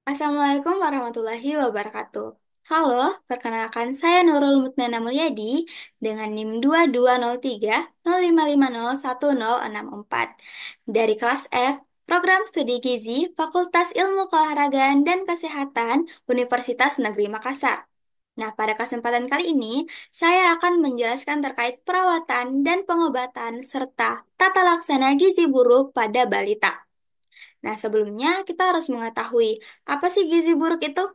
Assalamualaikum warahmatullahi wabarakatuh. Halo, perkenalkan saya Nurul Mutnana Mulyadi dengan NIM 220305501064 dari kelas F, Program Studi Gizi, Fakultas Ilmu Keolahragaan dan Kesehatan, Universitas Negeri Makassar. Nah, pada kesempatan kali ini, saya akan menjelaskan terkait perawatan dan pengobatan serta tata laksana gizi buruk pada balita. Nah, sebelumnya kita harus mengetahui apa sih gizi buruk itu?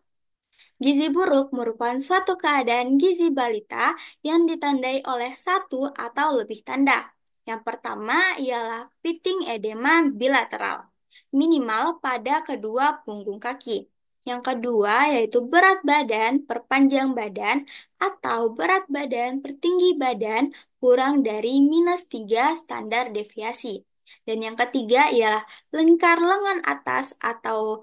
Gizi buruk merupakan suatu keadaan gizi balita yang ditandai oleh satu atau lebih tanda. Yang pertama ialah pitting edema bilateral, minimal pada kedua punggung kaki. Yang kedua yaitu berat badan per panjang badan atau berat badan per tinggi badan kurang dari -3 standar deviasi. Dan yang ketiga ialah lingkar lengan atas atau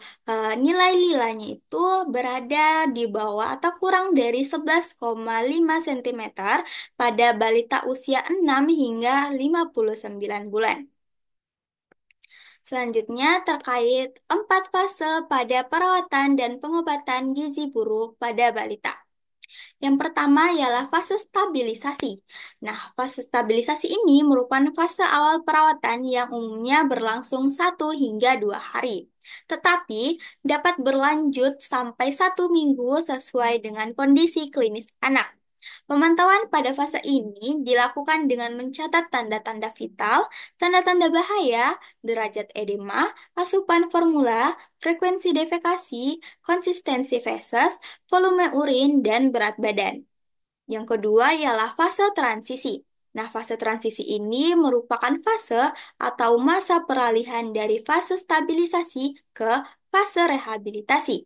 nilai lilanya itu berada di bawah atau kurang dari 11,5 cm pada balita usia 6 hingga 59 bulan. Selanjutnya terkait 4 fase pada perawatan dan pengobatan gizi buruk pada balita. Yang pertama ialah fase stabilisasi. Nah, fase stabilisasi ini merupakan fase awal perawatan yang umumnya berlangsung 1 hingga 2 hari. Tetapi dapat berlanjut sampai 1 minggu sesuai dengan kondisi klinis anak. Pemantauan pada fase ini dilakukan dengan mencatat tanda-tanda vital, tanda-tanda bahaya, derajat edema, asupan formula, frekuensi defekasi, konsistensi feses, volume urin, dan berat badan. Yang kedua ialah fase transisi. Nah, fase transisi ini merupakan fase atau masa peralihan dari fase stabilisasi ke fase rehabilitasi,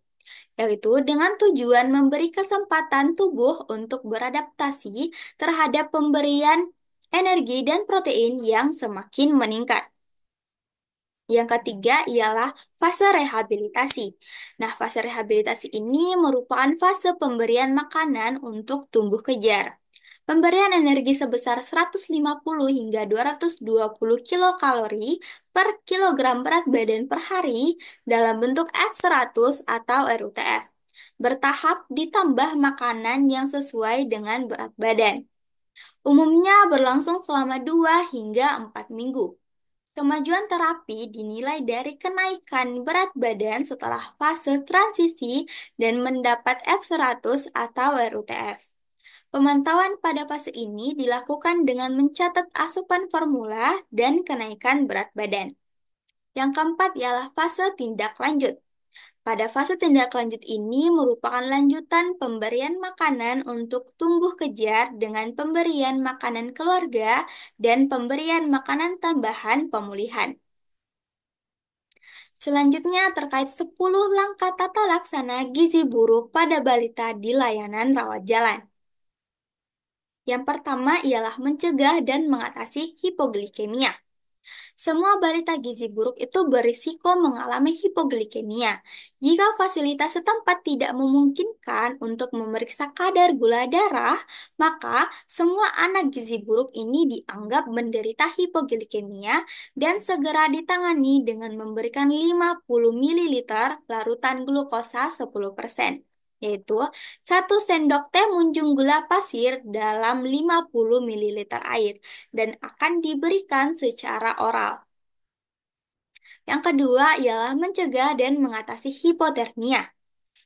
yaitu dengan tujuan memberi kesempatan tubuh untuk beradaptasi terhadap pemberian energi dan protein yang semakin meningkat. Yang ketiga ialah fase rehabilitasi. Nah, fase rehabilitasi ini merupakan fase pemberian makanan untuk tumbuh kejar. Pemberian energi sebesar 150 hingga 220 kilokalori per kilogram berat badan per hari dalam bentuk F100 atau RUTF. Bertahap ditambah makanan yang sesuai dengan berat badan. Umumnya berlangsung selama 2 hingga 4 minggu. Kemajuan terapi dinilai dari kenaikan berat badan setelah fase transisi dan mendapat F100 atau RUTF. Pemantauan pada fase ini dilakukan dengan mencatat asupan formula dan kenaikan berat badan. Yang keempat ialah fase tindak lanjut. Pada fase tindak lanjut ini merupakan lanjutan pemberian makanan untuk tumbuh kejar dengan pemberian makanan keluarga dan pemberian makanan tambahan pemulihan. Selanjutnya terkait 10 langkah tata laksana gizi buruk pada balita di layanan rawat jalan. Yang pertama ialah mencegah dan mengatasi hipoglikemia. Semua balita gizi buruk itu berisiko mengalami hipoglikemia. Jika fasilitas setempat tidak memungkinkan untuk memeriksa kadar gula darah, maka semua anak gizi buruk ini dianggap menderita hipoglikemia dan segera ditangani dengan memberikan 50 ml larutan glukosa 10%, yaitu 1 sendok teh munjung gula pasir dalam 50 ml air dan akan diberikan secara oral. Yang kedua ialah mencegah dan mengatasi hipotermia.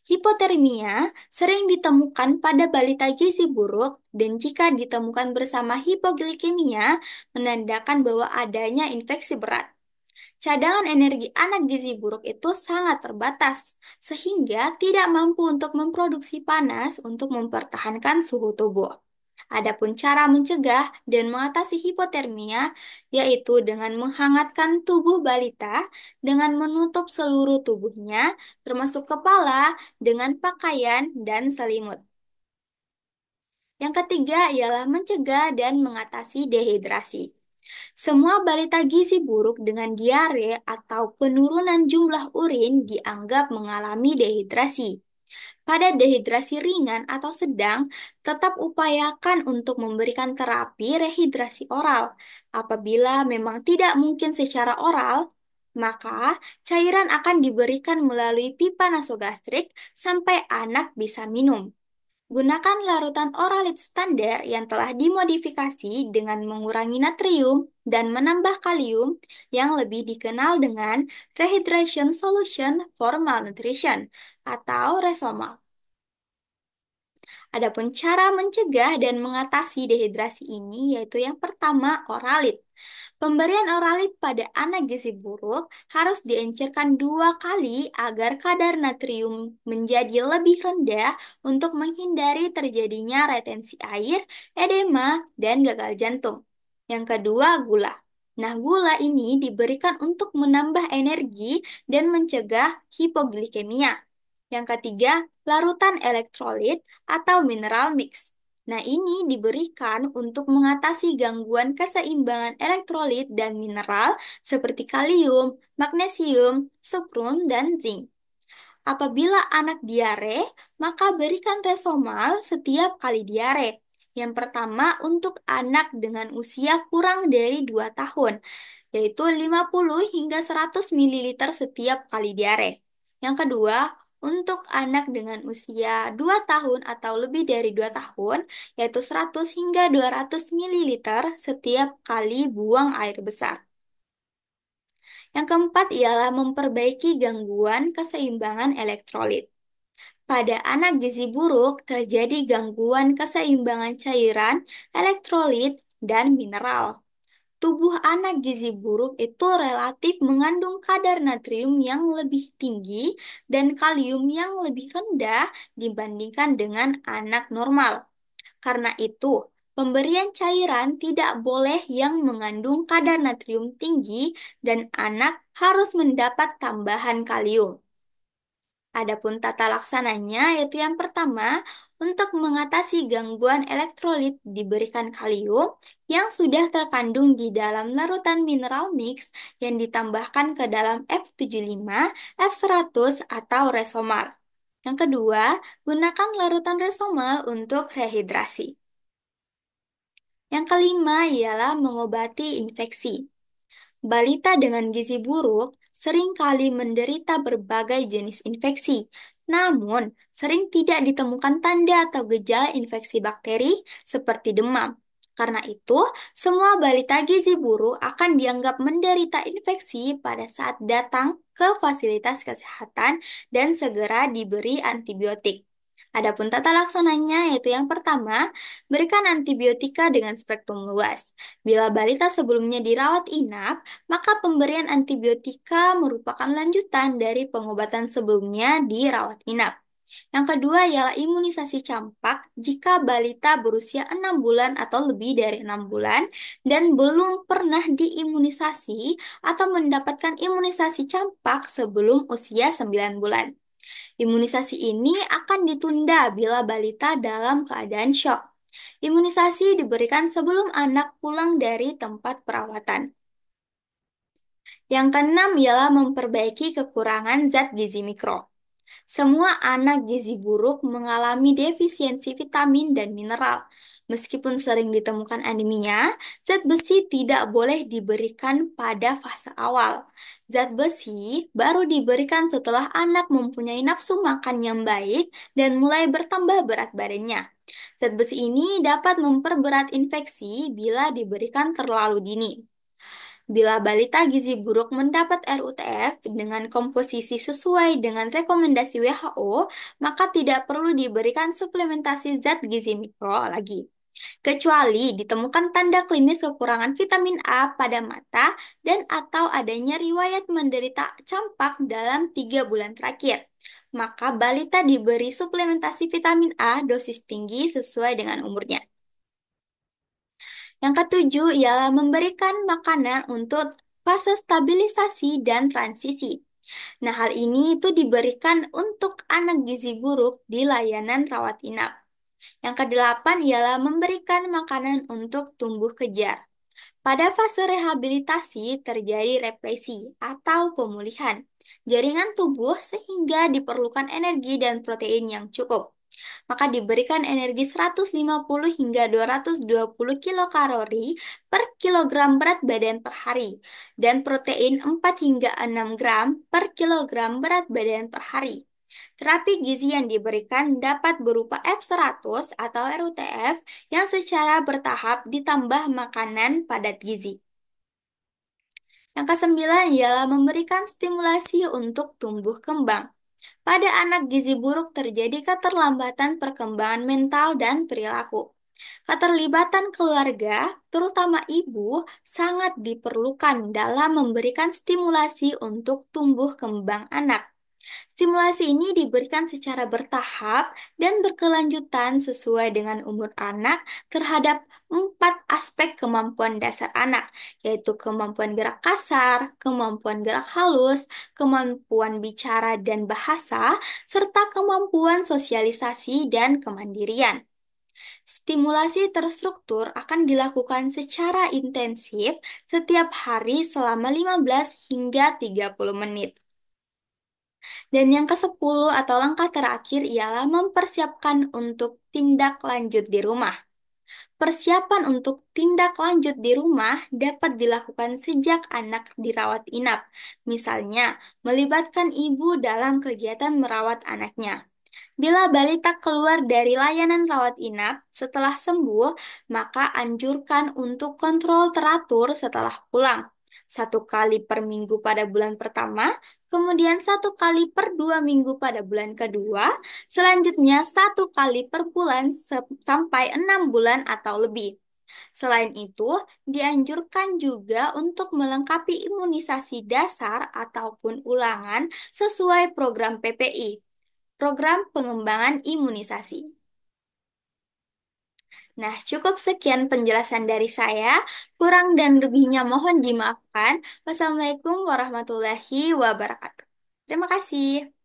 Hipotermia sering ditemukan pada balita gizi buruk dan jika ditemukan bersama hipoglikemia menandakan bahwa adanya infeksi berat. Cadangan energi anak gizi buruk itu sangat terbatas, sehingga tidak mampu untuk memproduksi panas untuk mempertahankan suhu tubuh. Adapun cara mencegah dan mengatasi hipotermia yaitu dengan menghangatkan tubuh balita dengan menutup seluruh tubuhnya, termasuk kepala, dengan pakaian dan selimut. Yang ketiga ialah mencegah dan mengatasi dehidrasi. Semua balita gizi buruk dengan diare atau penurunan jumlah urin dianggap mengalami dehidrasi. Pada dehidrasi ringan atau sedang, tetap upayakan untuk memberikan terapi rehidrasi oral. Apabila memang tidak mungkin secara oral, Maka, cairan akan diberikan melalui pipa nasogastrik sampai anak bisa minum. Gunakan larutan oralit standar yang telah dimodifikasi dengan mengurangi natrium dan menambah kalium yang lebih dikenal dengan Rehydration Solution for Malnutrition atau Resomel. Adapun cara mencegah dan mengatasi dehidrasi ini yaitu yang pertama oralit. Pemberian oralit pada anak gizi buruk harus diencerkan 2 kali agar kadar natrium menjadi lebih rendah untuk menghindari terjadinya retensi air, edema, dan gagal jantung. Yang kedua, gula. Nah, gula ini diberikan untuk menambah energi dan mencegah hipoglikemia. Yang ketiga, larutan elektrolit atau mineral mix. Nah, ini diberikan untuk mengatasi gangguan keseimbangan elektrolit dan mineral seperti kalium, magnesium, suprum, dan zinc. Apabila anak diare, maka berikan Resomal setiap kali diare. Yang pertama untuk anak dengan usia kurang dari 2 tahun, yaitu 50 hingga 100 mililiter setiap kali diare. Yang kedua, untuk anak dengan usia 2 tahun atau lebih dari 2 tahun, yaitu 100 hingga 200 mililiter setiap kali buang air besar. Yang keempat ialah memperbaiki gangguan keseimbangan elektrolit. Pada anak gizi buruk terjadi gangguan keseimbangan cairan, elektrolit, dan mineral. Tubuh anak gizi buruk itu relatif mengandung kadar natrium yang lebih tinggi dan kalium yang lebih rendah dibandingkan dengan anak normal. Karena itu, pemberian cairan tidak boleh yang mengandung kadar natrium tinggi dan anak harus mendapat tambahan kalium. Adapun tata laksananya yaitu yang pertama, untuk mengatasi gangguan elektrolit diberikan kalium yang sudah terkandung di dalam larutan mineral mix yang ditambahkan ke dalam F75, F100 atau Resomal. Yang kedua, gunakan larutan Resomal untuk rehidrasi. Yang kelima ialah mengobati infeksi. Balita dengan gizi buruk seringkali menderita berbagai jenis infeksi, namun sering tidak ditemukan tanda atau gejala infeksi bakteri seperti demam. Karena itu, semua balita gizi buruk akan dianggap menderita infeksi pada saat datang ke fasilitas kesehatan dan segera diberi antibiotik. Adapun tata laksananya yaitu yang pertama, berikan antibiotika dengan spektrum luas. Bila balita sebelumnya dirawat inap, maka pemberian antibiotika merupakan lanjutan dari pengobatan sebelumnya di rawat inap. Yang kedua ialah imunisasi campak jika balita berusia 6 bulan atau lebih dari 6 bulan dan belum pernah diimunisasi atau mendapatkan imunisasi campak sebelum usia 9 bulan. Imunisasi ini akan ditunda bila balita dalam keadaan syok. Imunisasi diberikan sebelum anak pulang dari tempat perawatan. Yang keenam ialah memperbaiki kekurangan zat gizi mikro. Semua anak gizi buruk mengalami defisiensi vitamin dan mineral. Meskipun sering ditemukan anemia, zat besi tidak boleh diberikan pada fase awal. Zat besi baru diberikan setelah anak mempunyai nafsu makan yang baik dan mulai bertambah berat badannya. Zat besi ini dapat memperberat infeksi bila diberikan terlalu dini. Bila balita gizi buruk mendapat RUTF dengan komposisi sesuai dengan rekomendasi WHO, maka tidak perlu diberikan suplementasi zat gizi mikro lagi. Kecuali ditemukan tanda klinis kekurangan vitamin A pada mata dan atau adanya riwayat menderita campak dalam 3 bulan terakhir. Maka balita diberi suplementasi vitamin A dosis tinggi sesuai dengan umurnya. Yang ketujuh ialah memberikan makanan untuk fase stabilisasi dan transisi. Nah, hal ini itu diberikan untuk anak gizi buruk di layanan rawat inap. Yang kedelapan ialah memberikan makanan untuk tumbuh kejar. Pada fase rehabilitasi terjadi replesi atau pemulihan jaringan tubuh sehingga diperlukan energi dan protein yang cukup. maka diberikan energi 150 hingga 220 kilokalori per kilogram berat badan per hari, dan protein 4 hingga 6 gram per kilogram berat badan per hari. Terapi gizi yang diberikan dapat berupa F100 atau RUTF yang secara bertahap ditambah makanan padat gizi. Yang kesembilan ialah memberikan stimulasi untuk tumbuh kembang. Pada anak gizi buruk terjadi keterlambatan perkembangan mental dan perilaku. Keterlibatan keluarga, terutama ibu, sangat diperlukan dalam memberikan stimulasi untuk tumbuh kembang anak. Stimulasi ini diberikan secara bertahap dan berkelanjutan sesuai dengan umur anak terhadap 4 aspek kemampuan dasar anak, yaitu kemampuan gerak kasar, kemampuan gerak halus, kemampuan bicara dan bahasa, serta kemampuan sosialisasi dan kemandirian. Stimulasi terstruktur akan dilakukan secara intensif setiap hari selama 15 hingga 30 menit. Dan yang ke-10 atau langkah terakhir ialah mempersiapkan untuk tindak lanjut di rumah. Persiapan untuk tindak lanjut di rumah dapat dilakukan sejak anak dirawat inap, misalnya melibatkan ibu dalam kegiatan merawat anaknya. Bila balita keluar dari layanan rawat inap setelah sembuh, maka anjurkan untuk kontrol teratur setelah pulang. 1 kali per minggu pada bulan pertama, kemudian 1 kali per 2 minggu pada bulan kedua, selanjutnya 1 kali per bulan sampai 6 bulan atau lebih. Selain itu, dianjurkan juga untuk melengkapi imunisasi dasar ataupun ulangan sesuai program PPI, program pengembangan imunisasi. Nah, cukup sekian penjelasan dari saya. Kurang dan lebihnya mohon dimaafkan. Wassalamualaikum warahmatullahi wabarakatuh. Terima kasih.